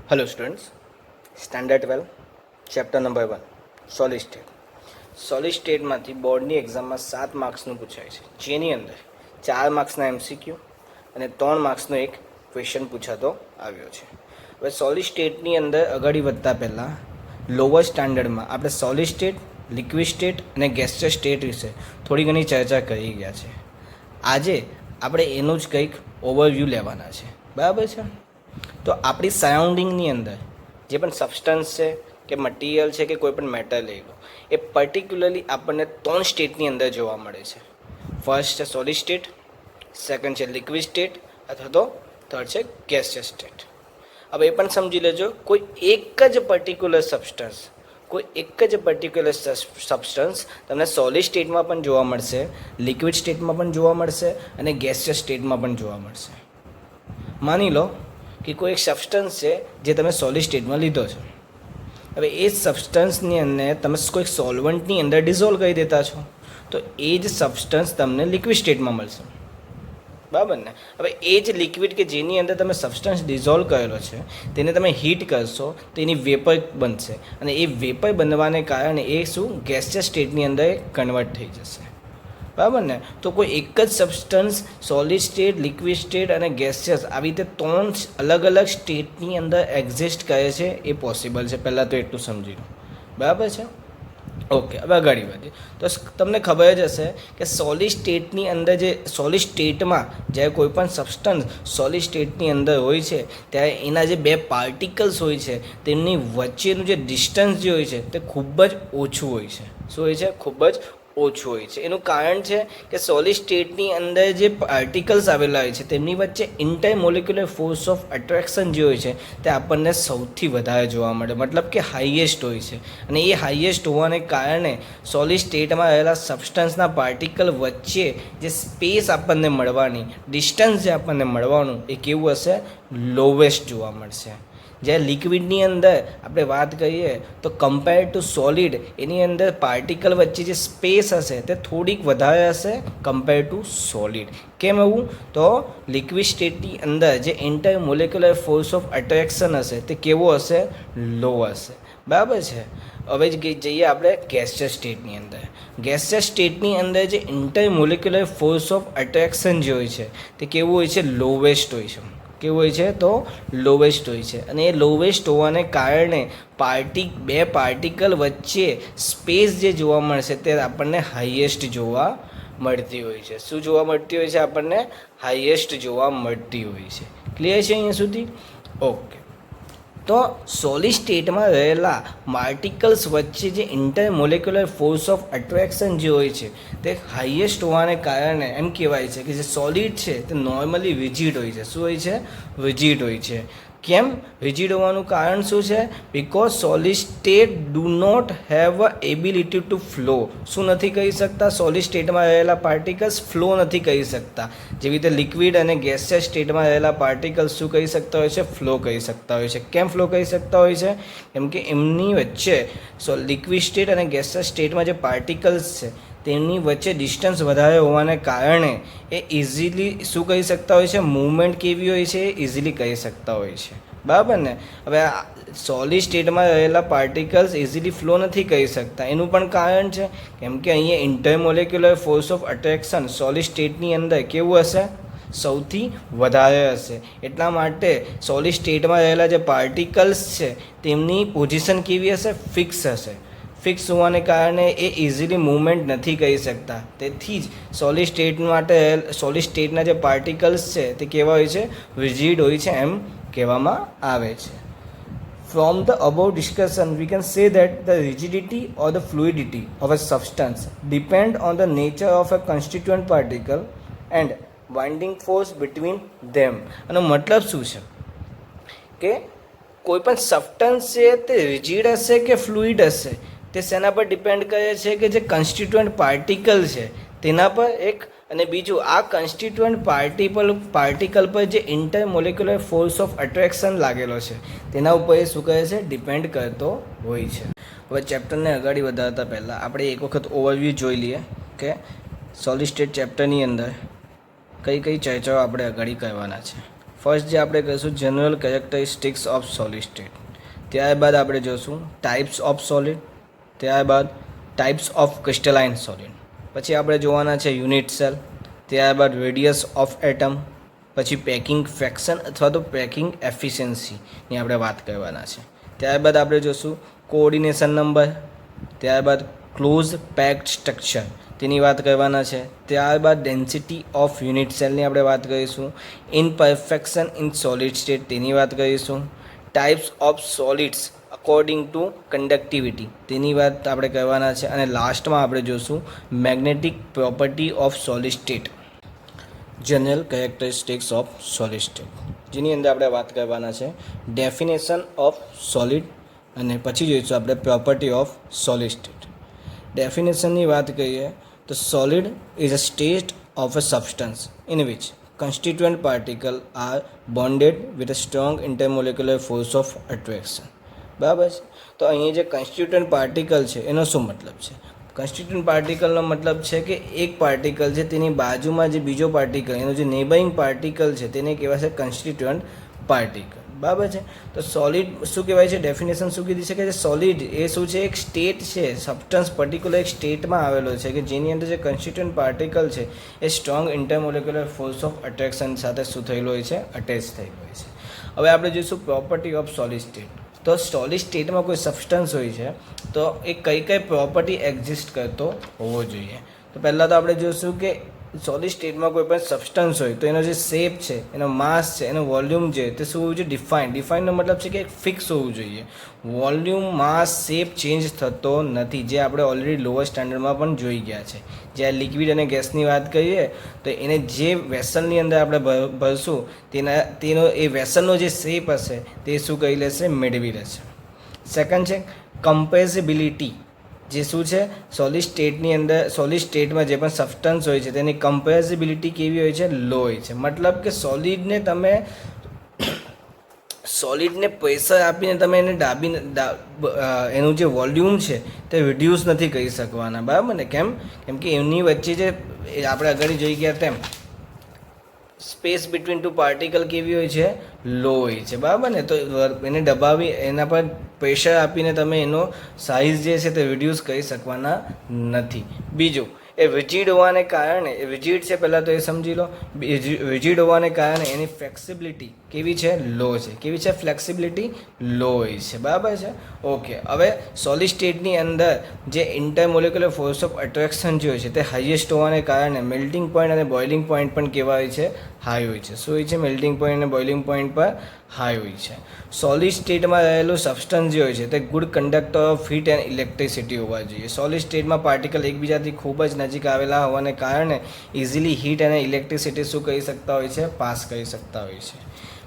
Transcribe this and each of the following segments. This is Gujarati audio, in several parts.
Hello students, standard 12 chapter number 1 solid state. Solid स्टेटમાંથી બોર્ડની એક્ઝામમાં 7 માર્ક્સનું પૂછાય છે, જેની અંદર 4 માર્ક્સના MCQ અને 3 માર્ક્સનો એક ક્વેશ્ચન પૂછાતો આવ્યો છે। હવે સોલિડ સ્ટેટની અંદર આગળ વધતા પહેલાં લોઅર સ્ટાન્ડર્ડમાં આપણે સોલિડ સ્ટેટ, લિક્વિડ સ્ટેટ અને ગેસિયસ સ્ટેટ વિશે થોડી ઘણી ચર્ચા કરી ગયા છે। આજે આપણે એનું જ કંઈક ઓવરવ્યૂ લેવાના છે, બરાબર છે। તો આપણી સરાઉન્ડિંગની અંદર જે પણ સબસ્ટન્સ છે કે મટીરિયલ છે કે કોઈ પણ મેટર લઈ લો, એ પર્ટિક્યુલરલી આપણને 3 સ્ટેટની અંદર જોવા મળે છે। ફર્સ્ટ છે સોલિડ સ્ટેટ, સેકન્ડ છે લિક્વિડ સ્ટેટ અથવા તો થર્ડ છે ગેસિયસ સ્ટેટ। હવે એ પણ સમજી લેજો, કોઈ એક જ પર્ટિક્યુલર સબસ્ટન્સ તમને સોલિડ સ્ટેટમાં પણ જોવા મળશે, લિક્વિડ સ્ટેટમાં પણ જોવા મળશે અને ગેસિયસ સ્ટેટમાં પણ જોવા મળશે। માની લો કે કોઈ એક સબસ્ટન્સ છે જે તમે સોલિડ સ્ટેટમાં લીધો છે। હવે એ સબસ્ટન્સની અંદર તમે કોઈક સોલ્વન્ટની અંદર ડિઝોલ્વ કરી દેતા છો, તો એ જ સબસ્ટન્સ તમને લિક્વિડ સ્ટેટમાં મળશે, બરાબર ને। હવે એ જ લિક્વિડ કે જેની અંદર તમે સબસ્ટન્સ ડિઝોલ્વ કરેલો છે તેને તમે હીટ કરશો તો એની વેપર બનશે અને એ વેપર બનવાને કારણે એ શું ગેસિયસ સ્ટેટની અંદર કન્વર્ટ થઈ જશે, બરાબર ને। તો કોઈ એક જ substance solid state, liquid state અને ગેસિયસ આવી રીતે 3 અલગ અલગ સ્ટેટની અંદર એક્ઝિસ્ટ કરે છે, એ પોસિબલ છે। પહેલાં તો એટલું સમજી લો, બરાબર છે। ઓકે, હવે આગળ વધીએ તો તમને ખબર જ હશે કે સોલિડ સ્ટેટની અંદર જે સોલિડ સ્ટેટમાં જ્યારે કોઈ પણ સબસ્ટન્સ સોલિડ સ્ટેટની અંદર હોય છે ત્યારે એના જે 2 પાર્ટિકલ્સ હોય છે તેમની વચ્ચેનું જે ડિસ્ટન્સ જે હોય છે તે ખૂબ જ ઓછું હોય છે। શું હોય છે? ખૂબ જ ઓછું હોય છે। એનું કારણ છે કે સોલિડ સ્ટેટની અંદર જે પાર્ટિકલ્સ આવેલા હોય છે તેમની વચ્ચે ઇન્ટરમોલિક્યુલર ફોર્સ ઓફ અટ્રેક્શન જે હોય છે તે આપણને સૌથી વધારે જોવા મળે, મતલબ કે હાઈએસ્ટ હોય છે। અને એ હાઈએસ્ટ હોવાને કારણે સોલિડ સ્ટેટમાં રહેલા સબસ્ટન્સના પાર્ટિકલ વચ્ચે જે સ્પેસ આપણને મળવાની, ડિસ્ટન્સ જે આપણને મળવાનું એ કેવું હશે? લોવેસ્ટ જોવા મળશે। જ્યારે લિક્વિડની અંદર આપણે વાત કરીએ તો કમ્પેર ટુ સોલિડ એની અંદર પાર્ટિકલ વચ્ચે જે સ્પેસ હશે તે થોડીક વધારે હશે કમ્પેર ટુ સોલિડ। કેમ એવું? તો લિક્વિડ સ્ટેટની અંદર જે ઇન્ટરમોલેક્યુલર ફોર્સ ઓફ અટ્રેક્શન હશે તે કેવો હશે? લો હશે, બરાબર છે। હવે જઈએ આપણે ગેસિયસ સ્ટેટની અંદર। ગેસિયસ સ્ટેટની અંદર જે ઇન્ટરમોલેક્યુલર ફોર્સ ઓફ અટ્રેક્શન જે હોય છે તે કેવું હોય છે? લોવેસ્ટ હોય છે। કેવું હોય છે? તો લોવેસ્ટ હોય છે। અને એ લોવેસ્ટ હોવાને કારણે 2 પાર્ટિકલ વચ્ચે સ્પેસ જે જોવા મળશે તે આપણને હાઈએસ્ટ જોવા મળતી હોય છે। શું જોવા મળતી હોય છે? આપણને હાઈએસ્ટ જોવા મળતી હોય છે। ક્લિયર છે અહીંયા સુધી? ઓકે, તો સોલિડ સ્ટેટમાં રહેલા પાર્ટિકલ્સ વચ્ચે જે ઇન્ટરમોલેક્યુલર ફોર્સ ઓફ અટ્રેક્શન જે હોય છે તે હાઈએસ્ટ હોવાને કારણે એમ કહેવાય છે કે જે સોલિડ છે તે નોર્મલી રિજિડ હોય છે। શું હોય છે? રિજિડ હોય છે। કેમ રિજિડ હોવાનું કારણ શું છે? Because solid state do not have a ability to flow. શું નથી કરી શકતા? સોલિડ સ્ટેટમાં રહેલા પાર્ટિકલ્સ ફ્લો નથી કરી શકતા। જેવી રીતે લિક્વિડ અને ગેસિયસ સ્ટેટમાં રહેલા પાર્ટિકલ્સ શું કરી શકતા હોય છે? ફ્લો કરી શકતા હોય છે। કેમ ફ્લો કરી શકતા હોય છે? કેમ કે એમની વચ્ચે લિક્વિડ સ્ટેટ અને ગેસિયસ સ્ટેટમાં જે પાર્ટિકલ્સ છે તેમની વચ્ચે ડિસ્ટન્સ વધારે હોવાને કારણે એ ઇઝીલી શું કરી શકતા હોય છે? મૂવમેન્ટ કેવી હોય છે? ઇઝીલી કરી શકતા હોય છે, બરાબર ને। હવે સોલિડ સ્ટેટમાં રહેલા પાર્ટિકલ્સ ઇઝીલી ફ્લો નથી કરી શકતા, એનું પણ કારણ છે કેમ કે અહીંયા ઇન્ટરમોલેક્યુલર ફોર્સ ઓફ અટ્રેક્શન સોલિડ સ્ટેટની અંદર કેવું હશે? સૌથી વધારે હશે। એટલા માટે સોલિડ સ્ટેટમાં રહેલા જે પાર્ટિકલ્સ છે તેમની પોઝિશન કેવી હશે? ફિક્સ હશે। ફિક્સ હોવાને કારણે એ ઇઝીલી મૂવમેન્ટ નથી કરી શકતા। તેથી જ સોલિડ સ્ટેટના જે પાર્ટિકલ્સ છે તે કેવા હોય છે? રિજિડ હોય છે એમ કહેવામાં આવે છે। From the above discussion, we can say that the rigidity or the fluidity of a substance depend on the nature of a constituent particle and binding force between them। આનો મતલબ શું છે કે કોઈ પણ સબસ્ટન્સ છે તે રિજિડ હશે કે ફ્લુઇડ હશે તે શેના પર ડિપેન્ડ કરે છે? કે જે કન્સ્ટિટ્યુઅન્ટ પાર્ટિકલ છે તેના પર એક, અને બીજું આ કન્સ્ટિટ્યુઅન્ટ પાર્ટિકલ પર જે ઇન્ટરમોલેક્યુલર ફોર્સ ઓફ અટ્રેક્શન લાગેલો છે તેના ઉપર એ શું કરે છે? ડિપેન્ડ કરતો હોય છે। હવે ચેપ્ટરને આગળ વધારતા પહેલાં આપણે એક વખત ઓવરવ્યૂ જોઈ લઈએ કે સોલિડ સ્ટેટ ચેપ્ટરની અંદર કઈ કઈ ચર્ચાઓ આપણે આગળ કરવાના છે। ફર્સ્ટ જે આપણે કહીશું general characteristics of solid state, ત્યારબાદ આપણે જોઈશું ટાઈપ્સ ઓફ સોલિડ, ત્યારબાદ ટાઈપ્સ ઓફ ક્રિસ્ટલાઇન સોલિડ, પછી આપણે જોવાના છે યુનિટ સેલ, ત્યારબાદ રેડિયસ ઓફ એટમ, પછી પેકિંગ ફ્રેક્શન અથવા તો પેકિંગ એફિશિયન્સીની આપણે વાત કરવાના છે, ત્યારબાદ આપણે જોઈશું કોઓર્ડિનેશન નંબર, ત્યારબાદ ક્લોઝ પેક્ડ સ્ટ્રક્ચર તેની વાત કરવાના છે, ત્યારબાદ ડેન્સિટી ઓફ યુનિટ સેલની આપણે વાત કરીશું, ઇનપરફેક્શન ઇન સોલિડ સ્ટેટ તેની વાત કરીશું, types of solids according to conductivity તેની વાત આપણે કરવાના છે, અને લાસ્ટમાં આપણે જોઈશું magnetic property of solid state, general characteristics of solid state, જેની અંદર આપણે વાત કરવાના છે ડેફિનેશન ઓફ સોલિડ, અને પછી જોઈશું આપણે પ્રોપર્ટી ઓફ સોલિડ સ્ટેટ. ડેફિનેશનની વાત કરીએ તો solid is a state of a substance in which constituent particles are bonded with a strong intermolecular force of attraction. બરાબર છે. તો અહીં જે કન્સ્ટિટ્યુઅન્ટ પાર્ટિકલ છે એનો શું મતલબ છે? કન્સ્ટિટ્યુઅન્ટ પાર્ટિકલનો મતલબ છે કે એક પાર્ટિકલ છે તેની બાજુમાં જે બીજો પાર્ટિકલ એનો જે નેબરિંગ પાર્ટિકલ છે તેને કહેવાય છે કન્સ્ટિટ્યુઅન્ટ પાર્ટિકલ. બરાબર છે. તો સોલિડ શું કહેવાય છે? ડેફિનેશન શું કીધી છે કે સોલિડ એ શું છે? એક સ્ટેટ છે, સબસ્ટન્સ પર્ટિક્યુલર એક સ્ટેટમાં આવેલો છે કે જેની અંદર જે કન્સ્ટિટ્યુઅન્ટ પાર્ટિકલ છે એ સ્ટ્રોંગ ઇન્ટરમોલેક્યુલર ફોર્સ ઓફ અટ્રેક્શન સાથે શું થયેલો હોય છે? અટેચ થયેલો હોય છે. હવે આપણે જોઈશું પ્રોપર્ટી ઓફ સોલિડ સ્ટેટ. તો સોલિડ સ્ટેટમાં કોઈ સબસ્ટન્સ હોય છે તો એ કઈ કઈ પ્રોપર્ટી એક્ઝિસ્ટ કરતો હોવો જોઈએ. તો પહેલાં તો આપણે જોઈશું કે સોલિડ સ્ટેટમાં કોઈ પણ સબસ્ટન્સ હોય તો એનો જે શેપ છે, એનો માસ છે, એનો વોલ્યુમ છે તે શું હોવું જોઈએ? ડિફાઇનનો મતલબ છે કે ફિક્સ હોવું જોઈએ. વોલ્યુમ, માસ, શેપ ચેન્જ થતો નથી, જે આપણે ઓલરેડી લોઅર સ્ટાન્ડર્ડમાં પણ જોઈ ગયા છે. જ્યારે લિક્વિડ અને ગેસની વાત કરીએ તો એને જે વેસલની અંદર આપણે ભરશું તેનો એ વેસલનો જે શેપ હશે તે શું કરી લેશે? મેળવી લેશે. સેકન્ડ છે કમ્પેરેબિલિટી. જે શું છે? સોલિડ સ્ટેટની અંદર, સોલિડ સ્ટેટમાં જે પણ સબસ્ટન્સ હોય છે તેની કમ્પેરેબિલિટી કેવી હોય છે? લો હોય છે. મતલબ કે સોલિડને પ્રેશર આપીને તમે એને એનું જે વોલ્યુમ છે તે રિડ્યુસ નથી કરી શકવાના. બરાબર ને? કેમ કે એમની વચ્ચે જે આપણે આગળ જોઈ ગયા તેમ સ્પેસ બિટવીન ટુ પાર્ટિકલ કેવી હોય છે? લો હોય છે. બરાબર ને? તો એને દબાવી એના પર પ્રેશર આપીને તમે એનો સાઇઝ જે છે તે રિડ્યુસ કરી શકવાના નથી. બીજું, એ રિજિડ હોવાને કારણે, એ રિજિડ છે પહેલાં તો એ સમજી લો, રિજિડ હોવાને કારણે એની ફ્લેક્સિબિલિટી કેવી છે? લો છે. કેવી છે? ફ્લેક્સિબિલિટી લો હોય છે. બરાબર છે? ઓકે. હવે સોલિડ સ્ટેટની અંદર જે ઇન્ટરમોલેક્યુલર ફોર્સ ઓફ અટ્રેક્શન જે હોય છે તે હાઈએસ્ટ હોવાને કારણે મેલ્ટિંગ પોઈન્ટ અને બોઇલિંગ પોઈન્ટ પણ કેવા હોય છે? હાઈ હોય છે. શું હોય છે? મેલ્ટિંગ પોઈન્ટ અને બોઇલિંગ પોઈન્ટ પર હાઈ હોય છે. સોલિડ સ્ટેટમાં રહેલું સબસ્ટન્સ જે હોય છે તે good conductor of heat and electricity હોવા જોઈએ. સોલિડ સ્ટેટમાં પાર્ટિકલ એકબીજાથી ખૂબ જ નજીક આવેલા હોવાને કારણે ઇઝીલી હીટ અને ઇલેક્ટ્રિસિટી શું કરી શકતા હોય છે? પાસ કરી શકતા હોય છે.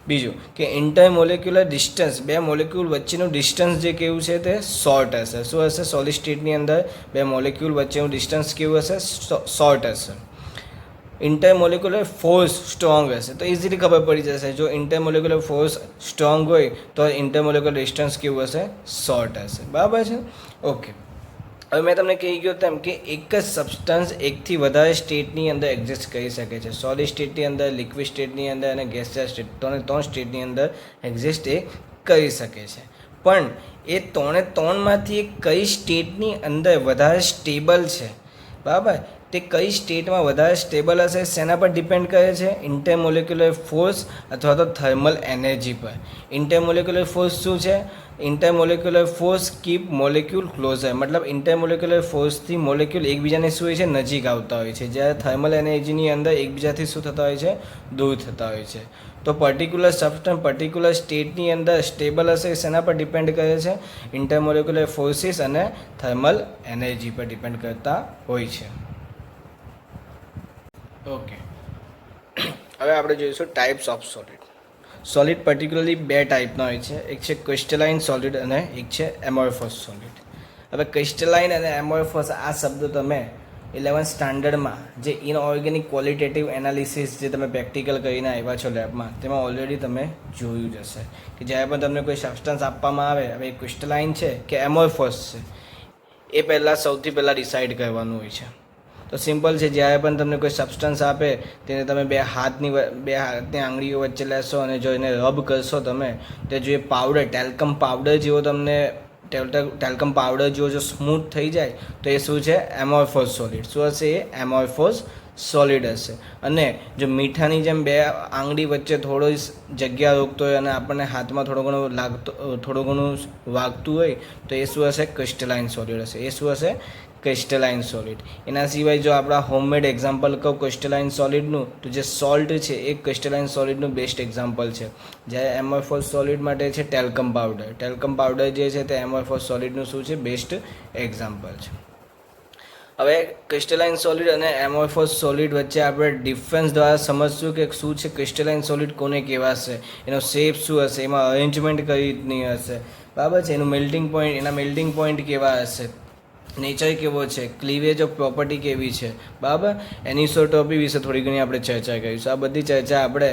બીજું કે ઇન્ટરમોલેક્યુલર ડિસ્ટન્સ, બે મોલેક્યુલ વચ્ચેનું ડિસ્ટન્સ જે કેવું છે તે શોર્ટ હશે. શું હશે? સોલિડ સ્ટેટની અંદર બે મોલેક્યુલ વચ્ચેનું ડિસ્ટન્સ કેવું હશે? શોર્ટ હશે. ઇન્ટરમોલેક્યુલર ફોર્સ સ્ટ્રોંગ હશે. તો ઇઝીલી ખબર પડી જશે, જો ઇન્ટરમોલેક્યુલર ફોર્સ સ્ટ્રોંગ હોય તો ઇન્ટરમોલેક્યુલર ડિસ્ટન્સ કેવું હશે? શોર્ટ હશે. બરાબર છે? ઓકે. હવે મેં તમને કહી ગયો તેમ કે એક જ સબસ્ટન્સ એકથી વધારે સ્ટેટની અંદર એક્ઝિસ્ટ કરી શકે છે. સોલિડ સ્ટેટની અંદર, લિક્વિડ સ્ટેટની અંદર અને ગેસિયસ સ્ટેટ, ત્રણ સ્ટેટની અંદર એક્ઝિસ્ટ એ કરી શકે છે. પણ એ ત્રણમાંથી કઈ સ્ટેટની અંદર વધારે સ્ટેબલ છે? બરાબર? તે કઈ સ્ટેટમાં વધારે સ્ટેબલ હશે શેના પર ડિપેન્ડ કરે છે? ઇન્ટરમોલેક્યુલર ફોર્સ અથવા તો થર્મલ એનર્જી પર. ઇન્ટરમોલેક્યુલર ફોર્સ શું છે? ઇન્ટરમોલેક્યુલર ફોર્સ કીપ મોલેક્યુલ ક્લોઝર. મતલબ ઇન્ટરમોલેક્યુલર ફોર્સથી મોલેક્યુલ એકબીજાને શું હોય છે? નજીક આવતા હોય છે. જ્યારે થર્મલ એનર્જીની અંદર એકબીજાથી શું થતા હોય છે? દૂર થતા હોય છે. તો પર્ટિક્યુલર સબસ્ટન્સ પર્ટિક્યુલર સ્ટેટની અંદર સ્ટેબલ હશે શેના પર ડિપેન્ડ કરે છે? ઇન્ટરમોલેક્યુલર ફોર્સિસ અને થર્મલ એનર્જી પર ડિપેન્ડ કરતા હોય છે. ઓકે. હવે આપણે જોઈશું types of solid. Solid particularly બે ટાઈપના હોય છે. એક છે ક્રિસ્ટલાઇન સોલિડ અને એક છે એમોર્ફસ સોલિડ. હવે ક્રિસ્ટલાઇન અને એમોર્ફસ આ શબ્દો તમે 11th સ્ટાન્ડર્ડમાં જે ઇનઓર્ગેનિક ક્વોલિટેટિવ એનાલિસિસ જે તમે પ્રેક્ટિકલ કરીને આવ્યા છો લેબમાં તેમાં ઓલરેડી તમે જોયું જ હશે કે જ્યારે પણ તમને કોઈ સબસ્ટન્સ આપવામાં આવે, હવે એ ક્રિસ્ટલાઇન છે કે એમોર્ફસ છે, એ પહેલાં સૌથી પહેલાં ડિસાઇડ કરવાનું હોય છે. તો સિમ્પલ છે, જ્યારે પણ તમને કોઈ સબસ્ટન્સ આપે તેને તમે બે હાથની આંગળીઓ વચ્ચે લેશો અને જો એને રબ કરશો તમે, તે જો એ પાવડર ટેલ્કમ પાવડર જેવો તમને ટેલ્કમ પાવડર જેવો જો સ્મૂથ થઈ જાય તો એ શું છે? Amorphous solid. શું હશે? એ એમોર્ફોસ સોલિડ હશે. અને જો મીઠાની જેમ બે આંગળી વચ્ચે થોડો જગ્યા રોકતો હોય અને આપણને હાથમાં થોડું ઘણું વાગતું હોય તો એ શું હશે? ક્રિસ્ટલાઇન સોલિડ હશે. એ શું હશે? Crystalline solid. એના સિવાય જો આપણા હોમમેડ એક્ઝામ્પલ કહું ક્રિસ્ટલાઇન સોલિડનું, તો જે સોલ્ટ છે એ ક્રિસ્ટલાઇન સોલિડનું બેસ્ટ એક્ઝામ્પલ છે. જ્યારે એમોર્ફોસ સોલિડ માટે છે ટેલ્કમ પાવડર. ટેલ્કમ પાવડર જે છે તે એમોર્ફોસ સોલિડનું શું છે? બેસ્ટ એક્ઝામ્પલ છે. હવે ક્રિસ્ટલાઇન સોલિડ અને એમોર્ફોસ સોલિડ વચ્ચે આપણે ડિફરન્સ દ્વારા સમજશું કે શું છે ક્રિસ્ટલાઇન સોલિડ, કોને કહેવાશે, એનો શેપ શું હશે, એમાં અરેન્જમેન્ટ કઈ રીતની હશે, બરાબર છે, એનું મેલ્ટિંગ પોઈન્ટ કેવા હશે, નેચર કેવો છે, ક્લીવેજ ઓફ પ્રોપર્ટી કેવી છે, બરાબર. એનિસોટોપી વિશે થોડી ઘણી આપણે ચર્ચા કરીશું. આ બધી ચર્ચા આપણે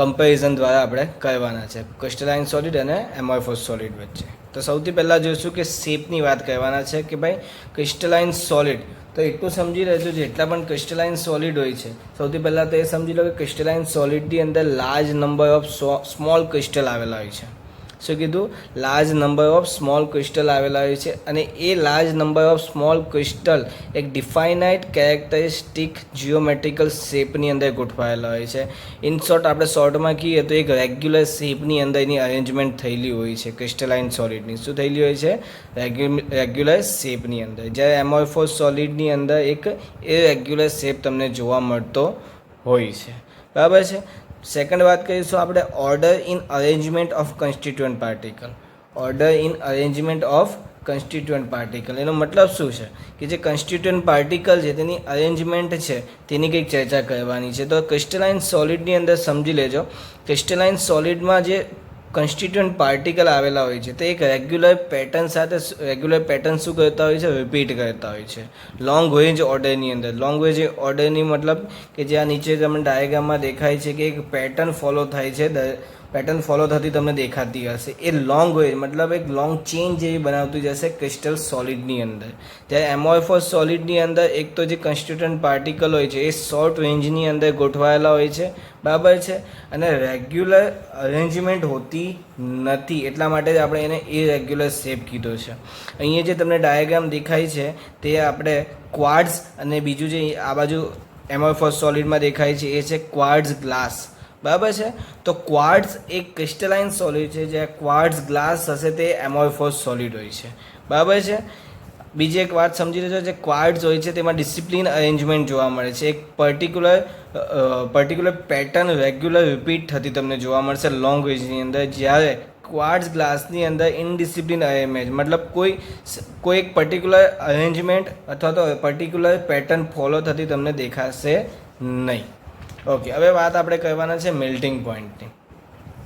કમ્પેરિઝન દ્વારા આપણે કરવાના છે ક્રિસ્ટલાઇન સોલિડ અને એમોર્ફોસ સોલિડ વચ્ચે. તો સૌથી પહેલાં જોઈશું કે શેપની વાત કરવાના છે કે ભાઈ ક્રિસ્ટલાઇન સોલિડ, તો એટલું સમજી લેજો જેટલા પણ ક્રિસ્ટલાઇન સોલિડ હોય છે, સૌથી પહેલાં તો એ સમજી લો કે ક્રિસ્ટલાઇન સોલિડની અંદર large number of small crystal આવેલા હોય છે. શું કીધું? Large number of small crystal આવેલા હોય છે અને એ large number of small crystal એક ડિફાઇનાઇટ કેરેક્ટરિસ્ટિક જીઓમેટ્રિકલ શેપની અંદર ગોઠવાયેલા હોય છે. ઇન શોર્ટ આપણે શોર્ટમાં કહીએ તો એક રેગ્યુલર શેપની અંદર એની અરેન્જમેન્ટ થયેલી હોય છે ક્રિસ્ટલાઇન સોલિડની. શું થયેલી હોય છે? રેગ્યુલર શેપની અંદર. જ્યારે એમોર્ફોસ સોલિડની અંદર એક ઇરેગ્યુલર શેપ તમને જોવા મળતો હોય છે, બરાબર છે. સેકન્ડ વાત કરીશું આપણે order in arrangement of constituent particle. Order in arrangement of constituent particle એનો મતલબ શું છે? કે જે કન્સ્ટિટ્યુઅન્ટ પાર્ટિકલ છે તેની અરેન્જમેન્ટ છે તેની કંઈક ચર્ચા કરવાની છે. તો ક્રિસ્ટલાઇન સોલિડની અંદર સમજી લેજો, ક્રિસ્ટલાઇન સોલિડમાં જે કન્સ્ટિટ્યુઅન્ટ પાર્ટિકલ આવેલા હોય છે તે એક રેગ્યુલર પેટર્ન શું કરતા હોય છે? રિપીટ કરતા હોય છે લોંગ રેન્જ ઓર્ડરની અંદર. લોંગ રેન્જ ઓર્ડરની મતલબ કે જે આ નીચે તમને ડાયાગ્રામમાં દેખાય છે કે એક પેટર્ન ફોલો થાય છે, પેટર્ન ફોલો થતી તમને દેખાતી હશે. એ લોંગ રેન્જ મતલબ એક લોંગ ચેઇન જેવી બનાવતી જશે ક્રિસ્ટલ સોલિડની અંદર. ત્યારે એમોર્ફોસ સોલિડની અંદર એક તો જે કન્સ્ટિટ્યુઅન્ટ પાર્ટિકલ હોય છે એ શોર્ટ રેન્જની અંદર ગોઠવાયેલા હોય છે, બરાબર છે, અને રેગ્યુલર અરેન્જમેન્ટ હોતી નથી, એટલા માટે જ આપણે એને ઇરેગ્યુલર શેપ કીધો છે. અહીંયા જે તમને ડાયાગ્રામ દેખાય છે તે આપણે ક્વાર્ટ્ઝ અને બીજું જે આ બાજુ એમોર્ફોસ સોલિડમાં દેખાય છે એ છે ક્વાર્ટ્ઝ ગ્લાસ, બરાબર છે. તો ક્વાર્ટ્ઝ એક ક્રિસ્ટલાઇન સોલિડ છે, જે ક્વાર્ટ્ઝ ગ્લાસ હશે તે એમોર્ફોસ સોલિડ હોય છે, બરાબર છે. બીજી એક વાત સમજી લેજો, જે ક્વાર્ટ્ઝ હોય છે તેમાં ડિસિપ્લિન અરેન્જમેન્ટ જોવા મળે છે. એક પર્ટિક્યુલર પેટર્ન રેગ્યુલર રિપીટ થતી તમને જોવા મળશે લોંગ રેન્જની અંદર. જ્યારે ક્વાર્ટ્ઝ ગ્લાસની અંદર ઇનડિસિપ્લિન અરેન્જમેન્ટ મતલબ કોઈ એક પર્ટિક્યુલર અરેન્જમેન્ટ અથવા તો પર્ટિક્યુલર પેટર્ન ફોલો થતી તમને દેખાશે નહીં. ઓકે, હવે વાત આપણે કરવાના છે મેલ્ટિંગ પોઈન્ટની.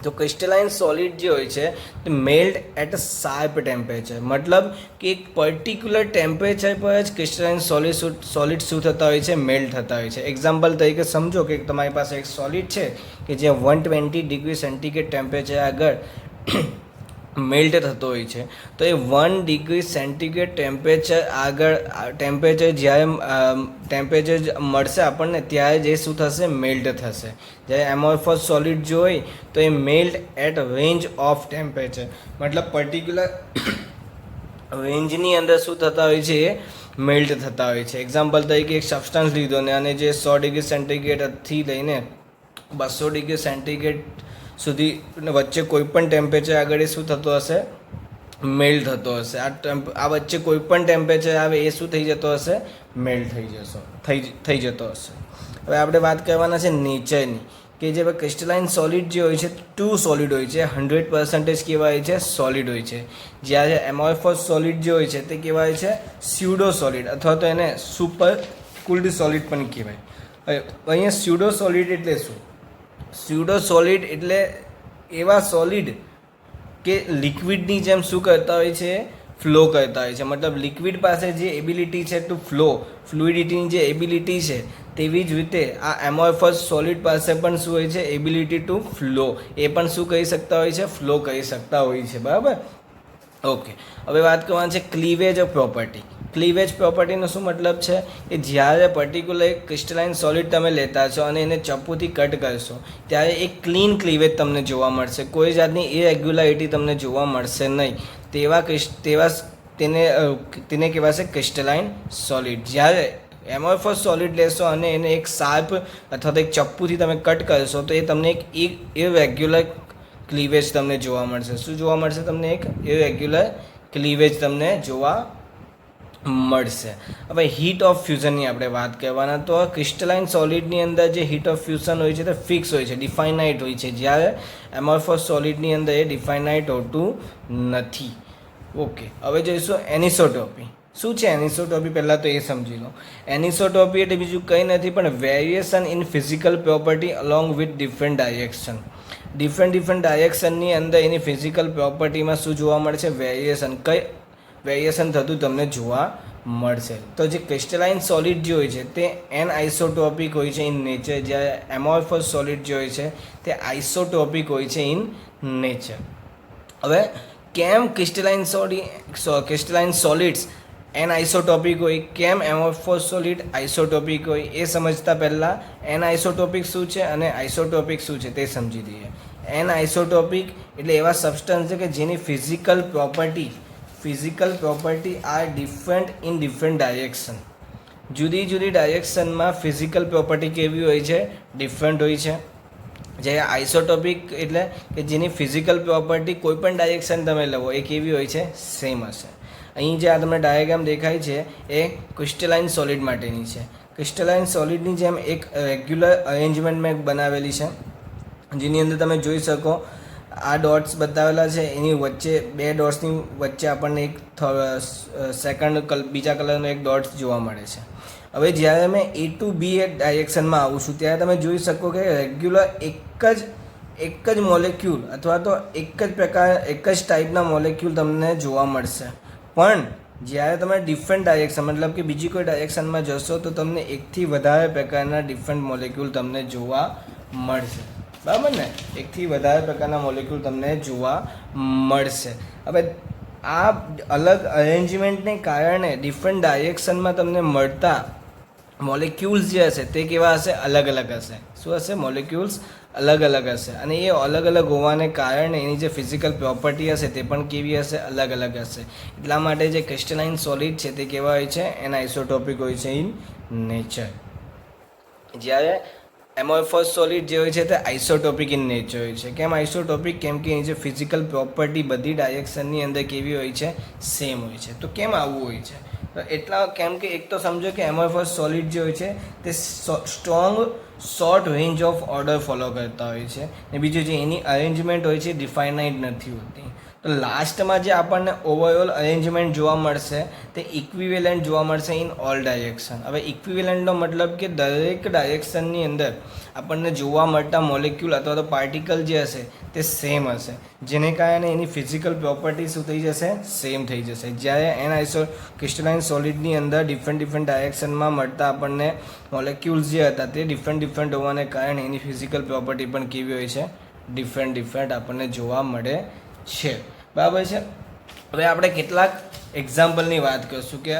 તો ક્રિસ્ટલાઇન સોલિડ જે હોય છે તે melt at a sharp temperature, મતલબ કે એક પર્ટિક્યુલર ટેમ્પરેચર પર જ ક્રિસ્ટલાઇન સોલિડ શું થતા હોય છે? મેલ્ટ થતા હોય છે. એક્ઝામ્પલ તરીકે સમજો કે તમારી પાસે એક સોલિડ છે કે જે 120 ડિગ્રી સેન્ટીગ્રેડ ટેમ્પરેચર આગળ મેલ્ટ થતો હોય છે. તો એ 1 ડિગ્રી સેન્ટીગ્રેડ ટેમ્પરેચર જ્યારે મળશે આપણને ત્યારે જે શું થશે? મેલ્ટ થશે. જ્યારે એમોર્ફોસ સોલિડ જો હોય તો એ melt at range of temperature, મતલબ પર્ટિક્યુલર રેન્જની અંદર શું થતા હોય છે? એ મેલ્ટ થતા હોય છે. એક્ઝામ્પલ તરીકે એક સબસ્ટન્સ લીધો ને અને જે 100 ડિગ્રી સેન્ટીગ્રેડથી લઈને 200 ડિગ્રી સેન્ટીગ્રેડ સુધી વચ્ચે કોઈ પણ ટેમ્પરેચર આગળ એ શું થતો હશે? મેલ્ટ થતો હશે. આ વચ્ચે કોઈ પણ ટેમ્પરેચર આવે એ શું થઈ જતો હશે? મેલ્ટ થઈ જતો હશે. હવે આપણે વાત કરવાના છે નેચરની, કે જે ક્રિસ્ટલાઇન સોલિડ જે હોય છે ટુ સોલિડ હોય છે, 100% કેવા હોય છે? સોલિડ હોય છે. જ્યારે એમોર્ફોસ સોલિડ જે હોય છે તે કેવા હોય છે? સ્યુડો સોલિડ અથવા તો એને સુપર કુલ્ડ સોલિડ પણ કહેવાય. અહીંયા સ્યુડો સોલિડ એટલે શું? સ્યુડો સોલિડ એટલે એવા સોલિડ કે લિક્વિડની જેમ શું કરતા હોય છે? ફ્લો કરતા હોય છે. મતલબ લિક્વિડ પાસે જે એબિલિટી છે ટુ ફ્લો, ફ્લુઇડિટીની જે એબિલિટી છે તેવી જ રીતે આ એમોર્ફસ સોલિડ પાસે પણ શું હોય છે? Ability to flow. એ પણ શું કરી શકતા હોય છે? ફ્લો કરી શકતા હોય છે, બરાબર. ઓકે, હવે વાત કરવાની છે ક્લીવેજ ઓફ પ્રોપર્ટી. ક્લીવેજ પ્રોપર્ટીનો શું મતલબ છે કે જ્યારે પર્ટિક્યુલર એક ક્રિસ્ટલાઇન સોલિડ તમે લેતા છો અને એને ચપ્પુથી કટ કરશો ત્યારે એક ક્લીન ક્લીવેજ તમને જોવા મળશે, કોઈ જાતની ઇરેગ્યુલારિટી તમને જોવા મળશે નહીં. તેવા તેને કહેવાશે ક્રિસ્ટલાઇન સોલિડ. જ્યારે એમોર્ફસ સોલિડ લેશો અને એને એક શાર્પ અથવા તો એક ચપ્પુથી તમે કટ કરશો તો એ તમને એક ઇરેગ્યુલર ક્લીવેજ તમને જોવા મળશે. શું જોવા મળશે? તમને એક ઇરેગ્યુલર ક્લીવેજ તમને જોવા મળશે. હવે હીટ ઓફ ફ્યુઝનની આપણે વાત કરવાના તો ક્રિસ્ટલાઇન સોલિડની અંદર જે હીટ ઓફ ફ્યુઝન હોય છે તે ફિક્સ હોય છે, ડિફાઇનાઇટ હોય છે, જ્યારે એમોર્ફસ સોલિડની અંદર એ ડિફાઇનાઇટ હોતું નથી. ઓકે, હવે જોઈશું એનિસોટોપી. શું છે એનિસોટોપી? પહેલાં તો એ સમજી લો. એનિસોટોપી એટલે બીજું કંઈ નથી પણ variation in physical property along with different direction. Different ડાયરેક્શનની અંદર એની ફિઝિકલ પ્રોપર્ટીમાં શું જોવા મળશે? વેરિએશન થતું તમને જોવા મળશે. તો જે ક્રિસ્ટલાઇન સોલિડ જે હોય છે તે એનઆઇસોટોપિક હોય છે ઇન નેચર, જ્યારે એમોર્ફસ સોલિડ જે હોય છે તે આઇસોટોપિક હોય છે ઇન નેચર. હવે કેમ ક્રિસ્ટલાઇન સોલિડ્સ એનઆઇસોટોપિક હોય, કેમ એમોર્ફસ સોલિડ આઇસોટોપિક હોય, એ સમજતા પહેલાં એનઆઇસોટોપિક શું છે અને આઇસોટોપિક શું છે તે સમજી દઈએ. એનઆઇસોટોપિક એટલે એવા સબસ્ટન્સ છે કે જેની physical property R different in different direction. જુદી ડાયરેક્શનમાં ફિઝિકલ પ્રોપર્ટી કેવી હોય છે? ડિફરન્ટ હોય છે. જ્યારે આઇસોટોપિક એટલે કે જેની ફિઝિકલ પ્રોપર્ટી કોઈપણ ડાયરેક્શન તમે લો એ કેવી હોય છે? સેમ હશે. અહીં જે આ તમને ડાયાગ્રામ દેખાય છે એ ક્રિસ્ટલાઇન સોલિડ માટેની છે. ક્રિસ્ટલાઇન સોલિડની જેમ એક રેગ્યુલર અરેન્જમેન્ટ મેં બનાવેલી છે, જેની અંદર તમે જોઈ શકો આ ડોટ્સ બતાવેલા છે, એની વચ્ચે બે ડોટ્સની વચ્ચે આપણને એક બીજા કલરનો એક ડોટ્સ જોવા મળે છે. હવે જ્યારે મેં A to B ડાયરેક્શનમાં આવું છું ત્યારે તમે જોઈ શકો કે રેગ્યુલર એક જ મોલેક્યુલ અથવા તો એક જ ટાઈપના મોલેક્યુલ તમને જોવા મળશે. પણ જ્યારે તમે ડિફરન્ટ ડાયરેક્શન મતલબ કે બીજી કોઈ ડાયરેક્શનમાં જશો તો તમને એકથી વધારે પ્રકારના ડિફરન્ટ મોલેક્યુલ તમને જોવા મળશે. બરાબર ને? એકથી વધારે પ્રકારના મોલેક્યુલ તમને જોવા મળશે. હવે આ અલગ અરેન્જમેન્ટને કારણે ડિફરન્ટ ડાયરેક્શનમાં તમને મળતા મોલેક્યુલ્સ જે હશે તે કેવા હશે? અલગ હશે. શું હશે? મોલેક્યુલ્સ અલગ હશે. અને એ અલગ હોવાને કારણે એની જે ફિઝિકલ પ્રોપર્ટી હશે તે પણ કેવી હશે? અલગ હશે. એટલા માટે જે ક્રિસ્ટલાઇન સોલિડ છે તે કેવા હોય છે? એનઆઇસોટોપિક હોય છે ઇન નેચર. જ્યારે એમોર્ફસ સોલિડ જે હોય છે તે આઇસોટોપિક ઇન નેચર હોય છે. કેમ આઇસોટોપિક? કેમ કે એની જે ફિઝિકલ પ્રોપર્ટી બધી ડાયરેક્શનની અંદર કેવી હોય છે? સેમ હોય છે. તો કેમ આવું હોય છે? એટલા કેમ કે એક તો સમજો કે એમોર્ફસ સોલિડ જે હોય છે તે strong short range of order follow કરતા હોય છે, ને બીજું જે એની અરેન્જમેન્ટ હોય છે ડિફાઇનાઇટ નથી હોતી. તો લાસ્ટમાં જે આપણને ઓવરઓલ અરેન્જમેન્ટ જોવા મળશે તે ઇક્વિવેલન્ટ જોવા મળશે ઇન ઓલ ડાયરેક્શન. હવે ઇક્વિવેલન્ટનો મતલબ કે દરેક ડાયરેક્શનની અંદર આપણને જોવા મળતા મોલેક્યુલ અથવા તો પાર્ટિકલ જે હશે તે સેમ હશે, જેને કારણે એની ફિઝિકલ પ્રોપર્ટી શું થઈ જશે? સેમ થઈ જશે. જ્યારે ક્રિસ્ટલાઇન સોલિડની અંદર ડિફરન્ટ ડાયરેક્શનમાં મળતા આપણને મોલેક્યુલ્સ જે હતા તે ડિફરન્ટ હોવાને કારણે એની ફિઝિકલ પ્રોપર્ટી પણ કેવી હોય છે? ડિફરન્ટ આપણને જોવા મળે છે. બરાબર છે. હવે આપણે કેટલાક એક્ઝામ્પલની વાત કરીશું કે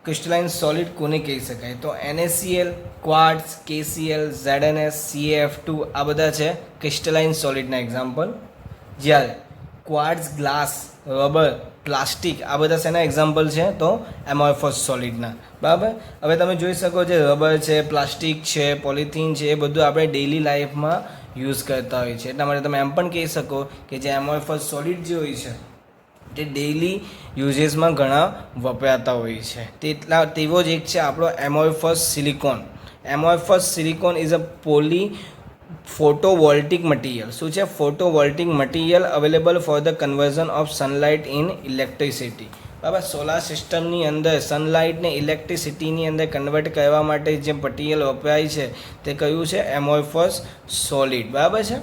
ક્રિસ્ટલાઇન સોલિડ કોને કહી શકાય. તો NaCl, quartz, KCl, ZnS, CaF2 આ બધા છે ક્રિસ્ટલાઇન સોલિડના એક્ઝામ્પલ. જ્યારે ક્વાર્ટઝ, ગ્લાસ, રબર, પ્લાસ્ટિક આ બધા શેના એક્ઝામ્પલ છે? તો એમોર્ફસ સોલિડના. બરાબર. હવે તમે જોઈ શકો જે રબર છે, પ્લાસ્ટિક છે, પોલિથીન છે, એ બધું આપણે ડેઇલી લાઈફમાં યુઝ કરતા હોય છે. એટલા માટે તમે એમ પણ કહી શકો કે જે એમોર્ફસ સોલિડ જે હોય છે તે ડેઇલી યુઝેસમાં ઘણા વપરાતા હોય છે. તેવો જ એક છે આપણો amorphous silicon. Amorphous silicon is a photovoltaic material. શું છે? Photovoltaic material available for the conversion of sunlight in electricity. બરાબર. સોલાર સિસ્ટમની અંદર સનલાઇટને ઇલેક્ટ્રિસિટીની અંદર કન્વર્ટ કરવા માટે જે મટીરિયલ વપરાય છે તે કયું છે? એમોર્ફસ સોલિડ. બરાબર છે.